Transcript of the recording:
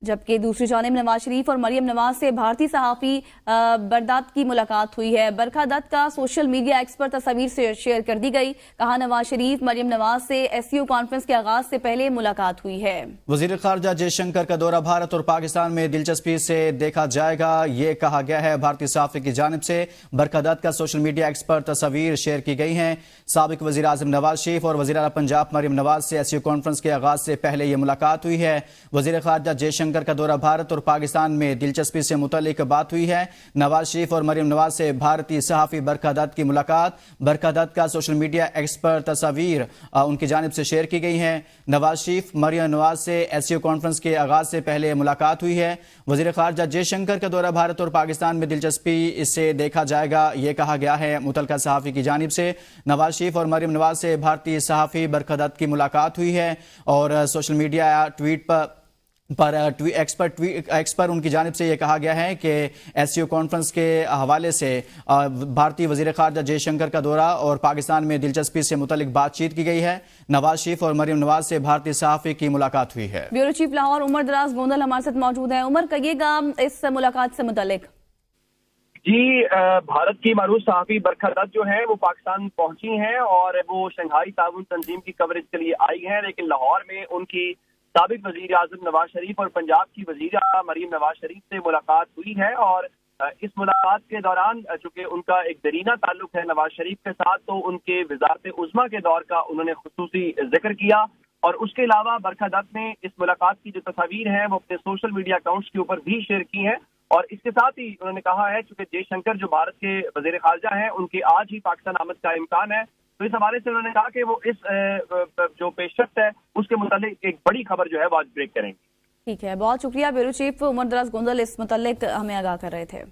جبکہ دوسری جانب نواز شریف اور مریم نواز سے بھارتی صحافی بردات کی ملاقات ہوئی ہے۔ برکھا دت کا سوشل میڈیا ایکس پر تصاویر سے شیئر کر دی گئی۔ کہا نواز شریف مریم نواز سے SCO کانفرنس کے آغاز سے پہلے ملاقات ہوئی ہے۔ وزیر خارجہ جے شنکر کا دورہ بھارت اور پاکستان میں دلچسپی سے دیکھا جائے گا، یہ کہا گیا ہے۔ بھارتی صحافی کی جانب سے برکھا دت کا سوشل میڈیا ایکس پر تصاویر شیئر کی گئی ہیں۔ سابق وزیر اعظم نواز شریف اور وزیر اعلیٰ پنجاب مریم نواز سے SCO کانفرنس کے آغاز سے پہلے یہ ملاقات ہوئی ہے۔ وزیر خارجہ جے شنکر کا دورہ بھارت اور پاکستان میں دلچسپی سے متعلق بات ہوئی ہے۔ نواز شریف اور مریم نواز سے بھارتی صحافی برکھا دت کی ملاقات۔ برکھا دت کا سوشل میڈیا ایکس پر تصاویر ان کی جانب سے شیئر کی گئی ہیں۔ نواز شریف مریم نواز سے SCO کانفرنس کے آغاز سے پہلے ملاقات ہوئی ہے۔ وزیر خارجہ جے شنکر کا دورہ بھارت اور پاکستان میں دلچسپی سے دیکھا جائے گا، یہ کہا گیا ہے متعلقہ صحافی کی جانب سے۔ نواز شریف اور مریم نواز سے بھارتی صحافی برکھا دت کی ملاقات ہوئی ہے اور سوشل میڈیا ٹویٹ ایکس پر ان کی جانب سے یہ کہا گیا ہے کہ SCO کانفرنس کے حوالے سے بھارتی وزیر خارجہ جے شنکر کا دورہ اور پاکستان میں دلچسپی سے متعلق بات چیت کی گئی ہے۔ نواز شریف اور مریم نواز سے بھارتی صحافی کی ملاقات ہوئی ہے۔ بیورو چیف لاہور عمر دراز گوندل ہمارے ساتھ موجود ہیں۔ عمر، کہیے گا اس ملاقات سے متعلق۔ جی، بھارت کی معروف صحافی برکھا دت جو ہیں وہ پاکستان پہنچی ہیں اور وہ شنگھائی تعاون تنظیم کی کوریج کے لیے آئی ہیں، لیکن لاہور میں ان کی سابق وزیر اعظم نواز شریف اور پنجاب کی وزیرہ مریم نواز شریف سے ملاقات ہوئی ہے۔ اور اس ملاقات کے دوران چونکہ ان کا ایک دیرینہ تعلق ہے نواز شریف کے ساتھ، تو ان کے وزارت عظمیٰ کے دور کا انہوں نے خصوصی ذکر کیا۔ اور اس کے علاوہ برکھا دت نے اس ملاقات کی جو تصاویر ہیں وہ اپنے سوشل میڈیا اکاؤنٹس کے اوپر بھی شیئر کی ہیں۔ اور اس کے ساتھ ہی انہوں نے کہا ہے چونکہ جے شنکر جو بھارت کے وزیر خارجہ ہیں ان کے آج ہی پاکستان آمد کا امکان ہے، تو اس حوالے سے انہوں نے کہا کہ وہ اس جو پیش رفت ہے اس کے متعلق ایک بڑی خبر جو ہے وہ آج بریک کریں گے۔ ٹھیک ہے، بہت شکریہ بیورو چیف عمر دراز گوندل، اس متعلق ہمیں آگاہ کر رہے تھے۔